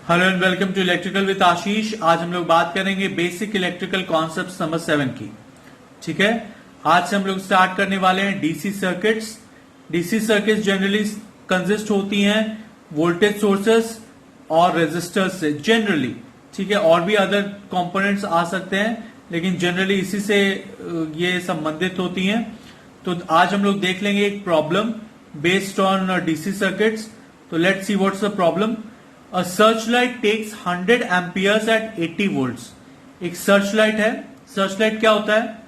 Hello and welcome to electrical with Ashish. आज हम लोग बात करेंगे बेसिक इलेक्ट्रिकल कॉन्सेप्ट नंबर 7 की। ठीक है, आज से हम लोग स्टार्ट करने वाले हैं DC circuits. DC circuits generally consist होती हैं वोल्टेज सोर्सेस और रेजिस्टर्स से जनरली। ठीक है, और भी अदर कंपोनेंट्स आ सकते हैं, लेकिन जनरली इसी से ये संबंधित होती हैं। तो आज हम लोग देख लेंगे एक problem based on DC circuits. तो let's see what's the problem. A searchlight takes 100 amperes at 80 volts। एक सर्चलाइट है। सर्चलाइट क्या होता है?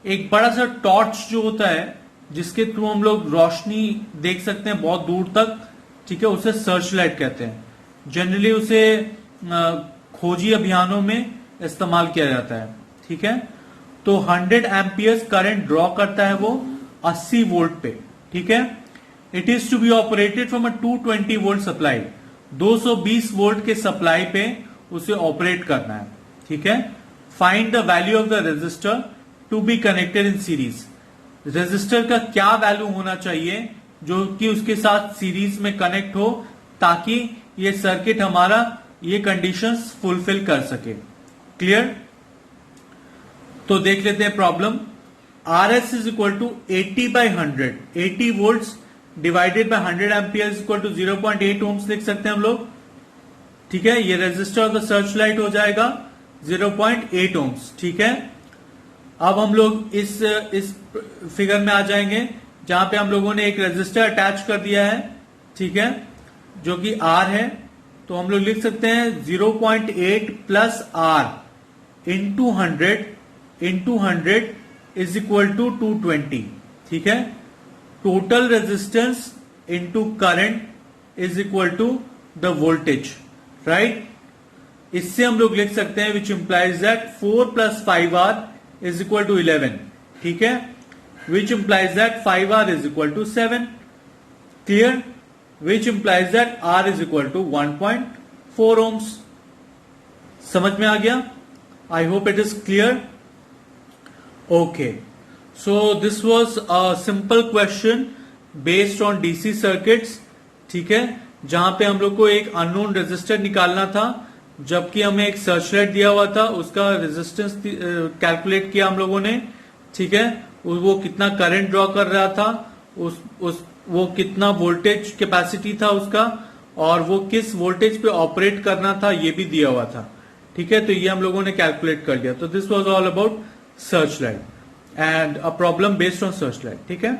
एक बड़ा सा टॉर्च जो होता है जिसके थ्रू हम लोग रोशनी देख सकते हैं बहुत दूर तक। ठीक है, उसे सर्चलाइट कहते हैं। जनरली उसे खोजी अभियानों में इस्तेमाल किया जाता है। ठीक है, तो 100 एम्पियर्स करंट ड्रॉ करता है वो 80 वोल्ट पे। ठीक है, it is to be operated from a 220 volt supply. 220 volt के सप्लाई पे उसे ऑपरेट करना है। ठीक है, find the value of the resistor to be connected in series. Resistor का क्या वैल्यू होना चाहिए जो कि उसके साथ सीरीज में कनेक्ट हो, ताकि ये सर्किट हमारा ये कंडीशंस फुलफिल कर सके। क्लियर? तो देख लेते हैं problem. R S is equal to 80/100। 80 volt divided by 100 ampere equal to 0.8 ohms लिख सकते हैं हम लोग। ठीक है, ये resistor of the search light हो जाएगा 0.8 ओम्स। ठीक है, अब हम लोग इस फिगर में आ जाएंगे जहां पे हम लोगों ने एक रेजिस्टर अटैच कर दिया है। ठीक है, जो कि R है। तो हम लोग लिख सकते हैं 0.8 plus R into 100 is equal to 220। ठीक है, total resistance into current is equal to the voltage. Right, इससे हम लोग लिख सकते हैं which implies that 4 + 5R is equal to 11। ठीक है, which implies that 5R is equal to 7। Clear? Which implies that R is equal to 1.4 ohms. समझ में आ गया? I hope it is clear. Okay, so this was a simple question based on DC circuits। ठीक है, जहां पे हम लोग को एक अननोन रेजिस्टर निकालना था, जबकि हमें एक सर्चलाइट दिया हुआ था, उसका रेजिस्टेंस कैलकुलेट किया हम लोगों ने। ठीक है, वो कितना करंट ड्रॉ कर रहा था, वो कितना वोल्टेज कैपेसिटी था उसका, और वो किस वोल्टेज पे ऑपरेट करना था ये भी दिया हुआ था। ठीक है, तो ये हम लोगों ने कैलकुलेट कर लिया। तो this was all about Searchlight and a problem based on Searchlight. ठीक है,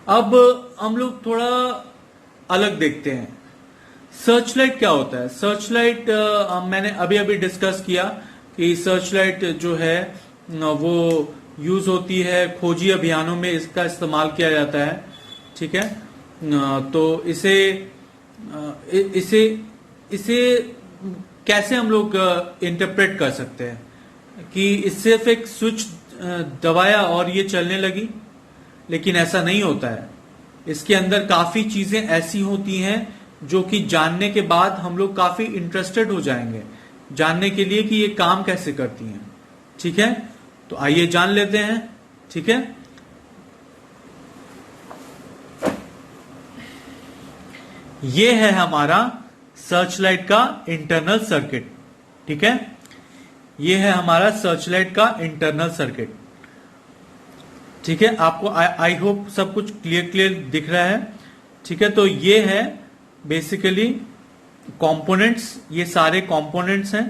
अब हम लोग थोड़ा अलग देखते हैं। सर्चलाइट क्या होता है? सर्चलाइट मैंने अभी डिस्कस किया कि सर्चलाइट जो है वो यूज होती है खोजी अभियानों में, इसका इस्तेमाल किया जाता है। ठीक है, तो इसे कैसे हम लोग इंटरप्रेट कर सकते हैं कि इससे सिर्फ एक स्विच दबाया और ये चलने लगी, लेकिन ऐसा नहीं होता है। इसके अंदर काफी चीजें ऐसी होती हैं जो कि जानने के बाद हम लोग काफी इंटरेस्टेड हो जाएंगे जानने के लिए कि ये काम कैसे करती हैं। ठीक है, तो आइए जान लेते हैं। ठीक है, ये है हमारा सर्चलाइट का इंटरनल सर्किट। ठीक है, ये है हमारा सर्चलाइट का इंटरनल सर्किट। ठीक है, आपको आई होप सब कुछ क्लियर दिख रहा है। ठीक है, तो ये है बेसिकली कंपोनेंट्स। ये सारे कंपोनेंट्स हैं,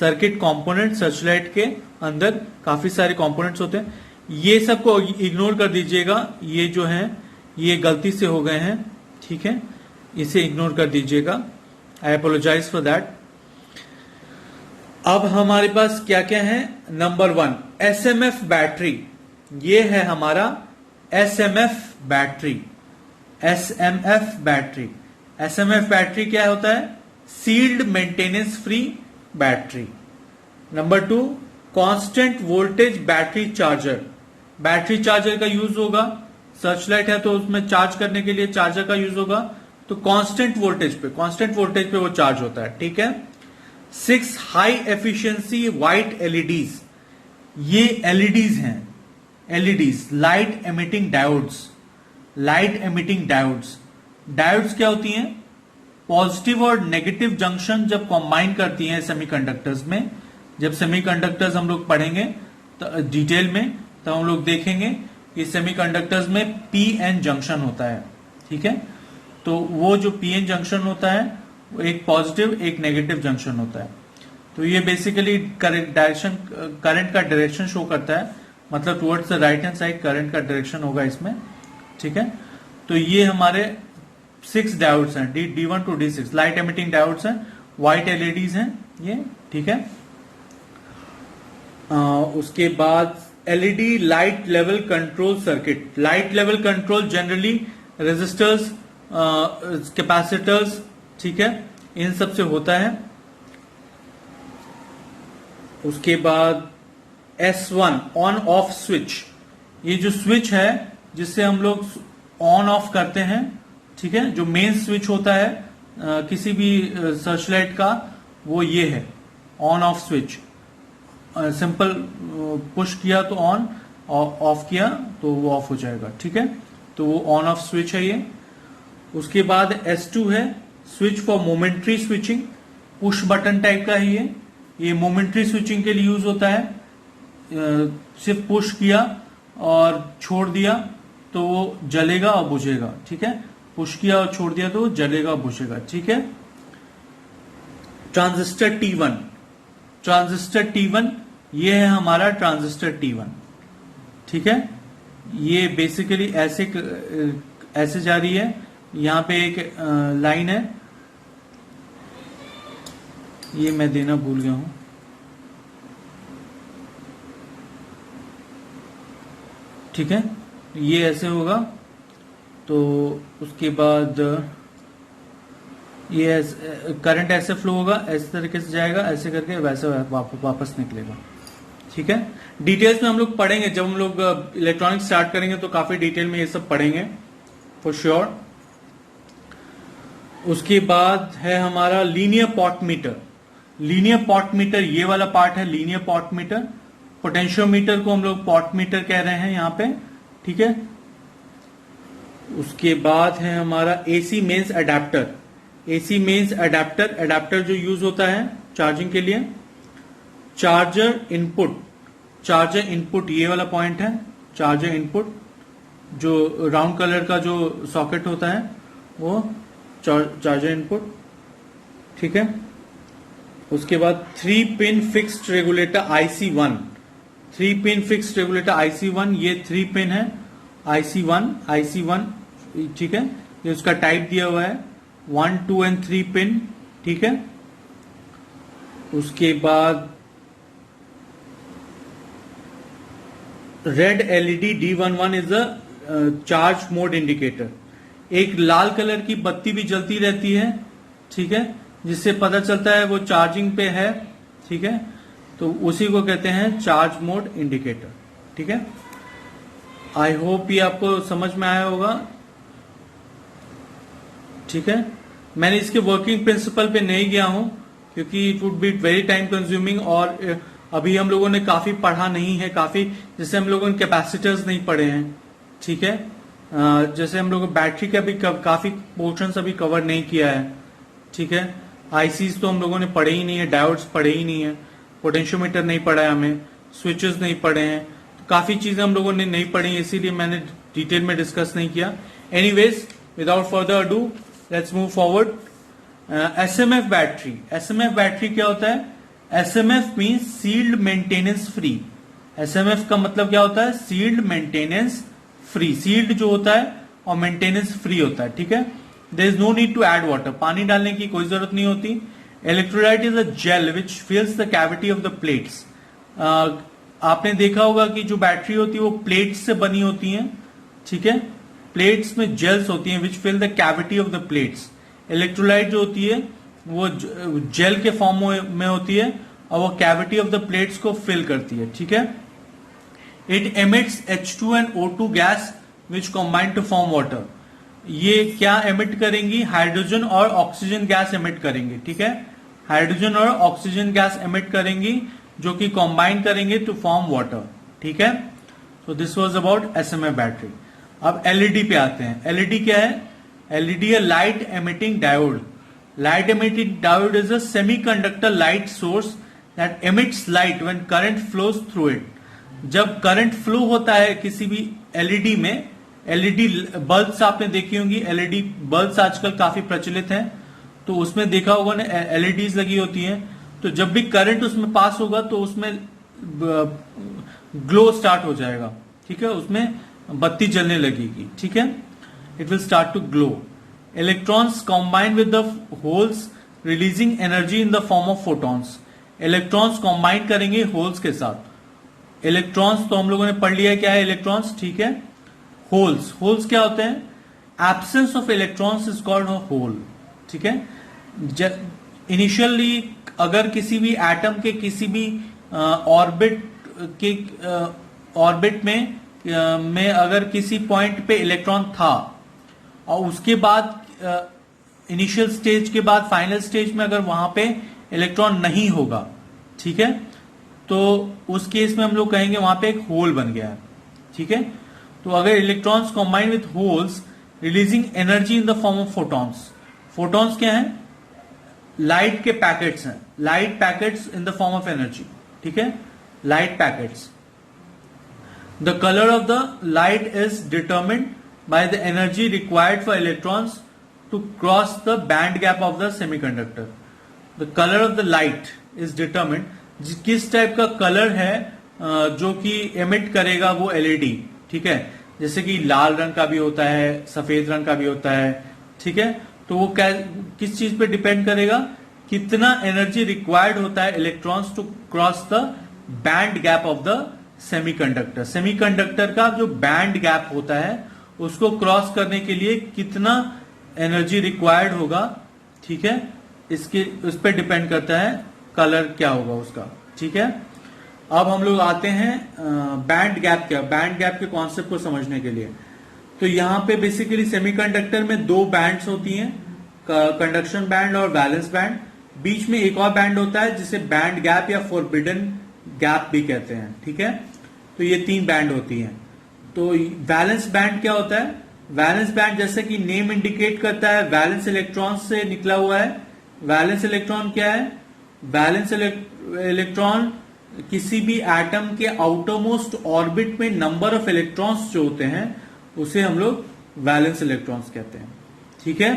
सर्किट कंपोनेंट। सर्चलाइट के अंदर काफी सारे कंपोनेंट्स होते हैं। ये सबको इग्नोर कर दीजिएगा, ये जो है ये गलती से हो गए हैं। ठीक है, इसे इग्नोर कर दीजिएगा, आई अपोलोजाइज फॉर दैट। अब हमारे पास क्या क्या है? Number 1 SMF battery. ये है हमारा SMF battery. SMF battery. SMF battery क्या होता है? Sealed maintenance free battery. Number 2 constant voltage battery charger. Battery charger का यूज होगा, सर्चलाइट है तो उसमें चार्ज करने के लिए चार्जर का यूज होगा, तो कांस्टेंट वोल्टेज पे वो चार्ज होता है। ठीक है, 6 हाई एफिशिएंसी व्हाइट एलईडीज। ये एलईडीज हैं, LEDs light emitting diodes. Light emitting diodes. Diodes क्या होती हैं? पॉजिटिव और नेगेटिव जंक्शन जब कॉम्बाइन करती हैं सेमीकंडक्टर्स में, जब सेमीकंडक्टर्स हम लोग पढ़ेंगे तो डिटेल में, तो हम लोग देखेंगे कि सेमीकंडक्टर्स में पी एन जंक्शन होता है, ठीक है। तो वो जो पी एन जंक्शन होता है वो एक पॉजिटिव एक नेगेटिव जंक्शन होता है। तो ये बेसिकली करंट का डायरेक्शन शो करता है, मतलब towards the right hand side current का डायरेक्शन होगा इसमें, ठीक है। तो ये हमारे 6 डायोड्स हैं, D1 to D6 light emitting diodes हैं, व्हाइट एलईडीज हैं ये, ठीक है। उसके बाद LED light level control circuit. Light level control generally resistors, capacitors, ठीक है, इन सब से होता है। उसके बाद S1 ऑन ऑफ स्विच, ये जो स्विच है जिससे हम लोग ऑन ऑफ करते हैं, ठीक है, जो मेन स्विच होता है किसी भी सर्चलाइट का, वो ये है on off switch. Simple push किया तो ऑन, ऑफ किया तो वो ऑफ हो जाएगा, ठीक है। तो वो ऑन ऑफ स्विच है ये। उसके बाद S2 है switch for momentary switching, push button type का है ये मोमेंट्री स्विचिंग के लिए यूज होता है। सिर्फ पुश किया और छोड़ दिया तो वो जलेगा और बुझेगा, ठीक है। पुश किया और छोड़ दिया तो वो जलेगा और बुझेगा, ठीक है। ट्रांजिस्टर T1, ट्रांजिस्टर T1 ये है हमारा ट्रांजिस्टर T1, ठीक है। ये बेसिकली ऐसे जा रही है, यहां पे एक लाइन है, ये मैं देना भूल गया हूं, ठीक है। ये ऐसे होगा, तो उसके बाद ये करंट ऐसे फ्लो होगा, ऐसे तरीके से जाएगा, ऐसे करके वैसे वापस निकलेगा, ठीक है। डिटेल्स में हम लोग पढ़ेंगे, जब हम लोग इलेक्ट्रॉनिक्स स्टार्ट करेंगे तो काफी डिटेल में ये सब पढ़ेंगे फॉर श्योर। उसके बाद है हमारा linear pot meter. Linear pot meter ये वाला पार्ट है, लीनियर पॉट मीटर। पोटेंशियोमीटर को हम लोग पॉट मीटर कह रहे हैं यहां पे, ठीक है। उसके बाद है हमारा AC mains adapter. AC mains adapter, adapter जो यूज होता है चार्जिंग के लिए। चार्जर इनपुट, चार्जर इनपुट ये वाला पॉइंट है, चार्जर इनपुट, जो राउंड कलर का जो सॉकेट होता है वो चार्जर इनपुट, ठीक है। उसके बाद 3 pin fixed regulator IC1, 3 pin fixed regulator IC1, ये 3 पिन है IC1, ठीक है। ये उसका टाइप दिया हुआ है 1, 2 and 3 पिन, ठीक है। उसके बाद red LED D11 is a charge mode indicator. एक लाल कलर की बत्ती भी जलती रहती है, ठीक है, जिससे पता चलता है वो चार्जिंग पे है, ठीक है। तो उसी को कहते हैं चार्ज मोड इंडिकेटर, ठीक है। आई होप ये आपको समझ में आया होगा, ठीक है। मैंने इसके वर्किंग प्रिंसिपल पे नहीं गया हूं क्योंकि it would be very time consuming, और अभी हम लोगों ने काफी पढ़ा नहीं है, काफी जैसे हम लोगों ने कैपेसिटर्स नहीं पढ़े हैं, ठीक है। जैसे हम लोगों बैटरी का भी काफी पोर्शन अभी कवर नहीं किया है, ठीक है। आईसीज तो हम लोगों ने पढ़े ही नहीं है, डायोड्स पढ़े ही नहीं है, पोटेंशियोमीटर नहीं पढ़ा है हमें, स्विचेस नहीं पढ़े हैं, तो काफी चीजें हम लोगों ने नहीं पढ़ी, इसीलिए मैंने डिटेल में डिस्कस नहीं किया। Anyways, without further ado let's move forward. SMF battery, SMF battery क्या होता है? SMF means sealed maintenance free. SMF का मतलब क्या होता है? Sealed maintenance free. सील्ड जो होता है और मेंटेनेंस फ्री होता है, ठीक है। There is no need to add water, पानी डालने की कोई जरूरत नहीं होती। Electrolyte is a gel which fills the cavity of the plates. आपने देखा होगा कि जो बैटरी होती है वो प्लेट्स से बनी होती है, ठीक है। प्लेट्स में जेल्स होती हैं which fill the cavity of the plates. Electrolyte जो होती है वो जेल के फॉर्म में होती है और वो कैविटी ऑफ द प्लेट्स को फिल करती है, ठीक है। It emits H2 and O2 gas which combine to form water. ये क्या एमिट करेंगी? हाइड्रोजन और ऑक्सीजन गैस एमिट करेंगे, ठीक है। हाइड्रोजन और ऑक्सीजन गैस एमिट करेंगी जो कि कॉम्बाइन करेंगे टू फॉर्म वाटर, ठीक है। सो this was about SMF battery. अब एलईडी पे आते हैं। एलईडी क्या है? एलईडी है light emitting diode. Light emitting diode is a semiconductor light source that emits light when current flows through it. जब करंट फ्लो होता है किसी भी एलईडी में, एलईडी बल्ब्स आपने देखी होंगी, एलईडी बल्ब्स आजकल काफी प्रचलित हैं, तो उसमें देखा होगा ना एलईडीज लगी होती हैं, तो जब भी करंट उसमें पास होगा तो उसमें ग्लो स्टार्ट हो जाएगा, ठीक है, उसमें बत्ती जलने लगेगी, ठीक है, it will start to glow. Electrons combine with the holes releasing energy in the form of photons. Electrons combine करेंगे होल्स के साथ. इलेक्ट्रॉन्स तो हम लोगों ने पढ़ लिया क्या है इलेक्ट्रॉन्स, ठीक है. होल्स, होल्स क्या होते हैं? Absence of electrons is called a hole, ठीक है. इनिशियली अगर किसी भी एटम के किसी भी ऑर्बिट में अगर किसी पॉइंट पे इलेक्ट्रॉन था और उसके बाद इनिशियल स्टेज के बाद फाइनल स्टेज में अगर वहां पे इलेक्ट्रॉन नहीं होगा, ठीक है, तो उस केस में हम लोग कहेंगे वहां पे एक होल बन गया है, ठीक है. तो अगर electrons combine with holes releasing energy in the form of photons. Photons क्या है? लाइट के पैकेट्स हैं, light packets in the form of energy, ठीक है, light packets. The colour of the light is determined by the energy required for electrons to cross the band gap of the semiconductor. The colour of the light is determined, किस type का colour है जो कि emit करेगा वो LED, ठीक है, जैसे कि लाल रंग का भी होता है, सफेद रंग का भी होता है, ठीक है. तो वो किस चीज पे डिपेंड करेगा? कितना एनर्जी रिक्वायर्ड होता है electrons to cross the band gap of the semiconductor. Semiconductor का जो बैंड गैप होता है उसको क्रॉस करने के लिए कितना एनर्जी रिक्वायर्ड होगा, ठीक है, इसके उस पर डिपेंड करता है कलर क्या होगा उसका, ठीक है. अब हम लोग आते हैं बैंड गैप क्या, बैंड गैप के कॉन्सेप्ट को समझने के लिए. तो यहां पे बेसिकली सेमीकंडक्टर में दो बैंड्स होती हैं, कंडक्शन बैंड और वैलेंस बैंड. बीच में एक और बैंड होता है जिसे बैंड गैप या फॉरबिडन गैप भी कहते हैं, ठीक है. तो ये तीन बैंड होती हैं. तो वैलेंस बैंड क्या होता है? वैलेंस बैंड जैसे कि नेम इंडिकेट करता है वैलेंस इलेक्ट्रॉन से निकला हुआ है. वैलेंस इलेक्ट्रॉन क्या है? वैलेंस इलेक्ट्रॉन किसी भी एटम के आउटरमोस्ट ऑर्बिट में नंबर ऑफ इलेक्ट्रॉन्स जो होते हैं उसे हम लोग वैलेंस इलेक्ट्रॉन्स कहते हैं, ठीक है.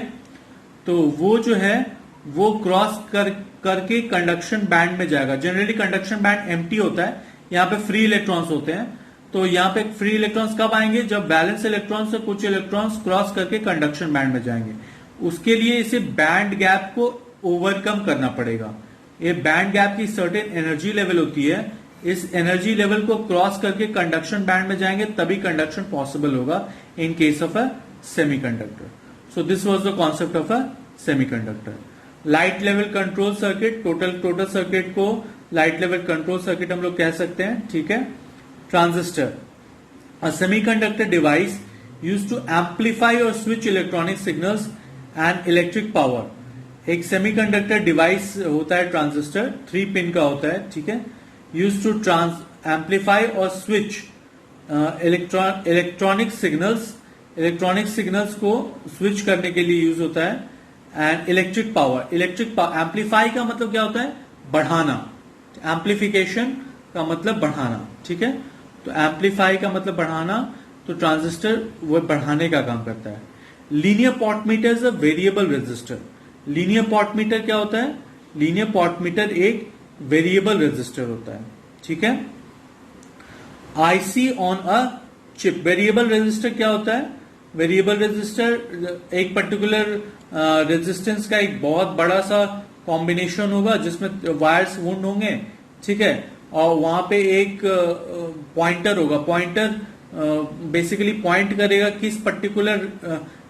तो वो जो है वो क्रॉस करके कंडक्शन बैंड में जाएगा. जनरली कंडक्शन बैंड एम्प्टी होता है, यहाँ पे फ्री इलेक्ट्रॉन्स होते हैं. तो यहाँ पे फ्री इलेक्ट्रॉन्स कब आएंगे? जब बैलेंस इलेक्ट्रॉन से कुछ इलेक्ट्रॉन्स क्रॉस करके कंडक्शन बैंड में जाएंगे. उसके लिए इसे बैंड गैप को ओवरकम करना पड़ेगा. ये बैंड गैप की सर्टेन एनर्जी लेवल होती है. इस एनर्जी लेवल को क्रॉस करके कंडक्शन बैंड में जाएंगे तभी कंडक्शन पॉसिबल होगा in case of a semiconductor. So this was the concept of a semiconductor. Light level control circuit, total circuit को लाइट लेवल कंट्रोल सर्किट हम लोग कह सकते हैं, ठीक है. Transistor, a semiconductor device used to amplify or switch electronic signals and electric power. एक semiconductor device होता है ट्रांजिस्टर, 3 पिन का होता है, ठीक है, use to amplify or switch electronic signals को स्विच करने के लिए यूज होता है. एंड इलेक्ट्रिक पावर, एम्पलीफाई का मतलब क्या होता है? बढ़ाना. एम्पलीफिकेशन का मतलब बढ़ाना, ठीक है. तो एम्पलीफाई का मतलब बढ़ाना, तो ट्रांजिस्टर वो बढ़ाने का काम करता है. Linear potmeter is a variable resistor. Linear potmeter क्या होता है? लीनियर पॉटमीटर एक वेरिएबल रेजिस्टर होता है, ठीक है. IC on a chip. Variable resistor क्या होता है? वेरिएबल रेजिस्टर एक पर्टिकुलर रेजिस्टेंस का एक बहुत बड़ा सा कॉम्बिनेशन होगा जिसमें वायर्स वुंड होंगे, ठीक है, और वहां पे एक पॉइंटर होगा. पॉइंटर बेसिकली पॉइंट करेगा किस पर्टिकुलर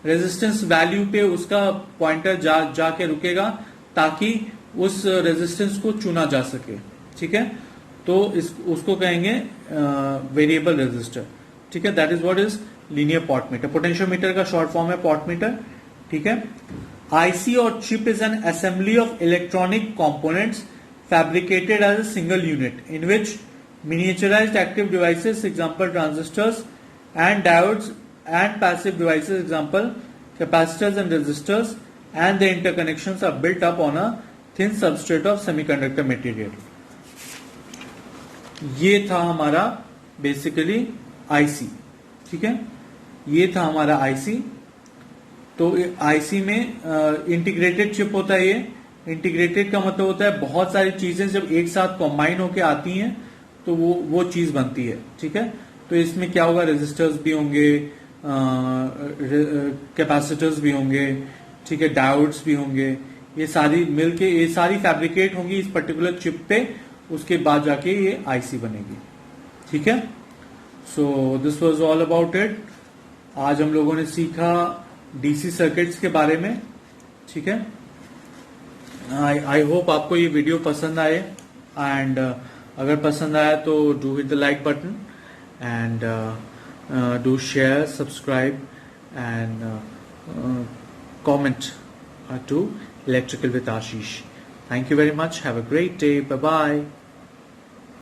रेजिस्टेंस वैल्यू पे उसका पॉइंटर जाके रुकेगा ताकि उस रेजिस्टेंस को चुना जा सके, ठीक है. तो उसको कहेंगे वेरिएबल रेजिस्टर, ठीक है. That is what is linear potmeter. Potentiometer का शॉर्ट फॉर्म है पॉटमीटर, ठीक है. IC or chip is an assembly of electronic components fabricated as a single unit in which miniaturized active devices, example transistors, and diodes, and passive devices, example capacitors and resistors, and the interconnections are built up on a thin substrate of semiconductor material. ये था हमारा basically IC, ठीक है, ये था हमारा IC. तो IC में इंटीग्रेटेड चिप होता है। ये इंटीग्रेटेड का मतलब होता है बहुत सारी चीजें जब एक साथ कॉम्बाइन होके आती हैं तो वो चीज बनती है, ठीक है। तो इसमें क्या होगा, रेजिस्टर्स भी होंगे, कैपेसिटर्स भी होंगे, ठीक है, डायोड्स भी होंगे, ये सारी मिलके ये सारी फैब्रिकेट होंगी इस पर्टिकुलर चिप पे, उसके बाद जाके ये आईसी बनेगी, ठीक है। सो this was all about it. आज हम लोगों ने सीखा डीसी सर्किट्स के बारे में, ठीक है। आई होप आपको ये वीडियो पसंद आए, एंड अगर पसंद आया तो do hit the like button and do share, subscribe and comment to Electrical with Ashish. Thank you very much. Have a great day. Bye bye.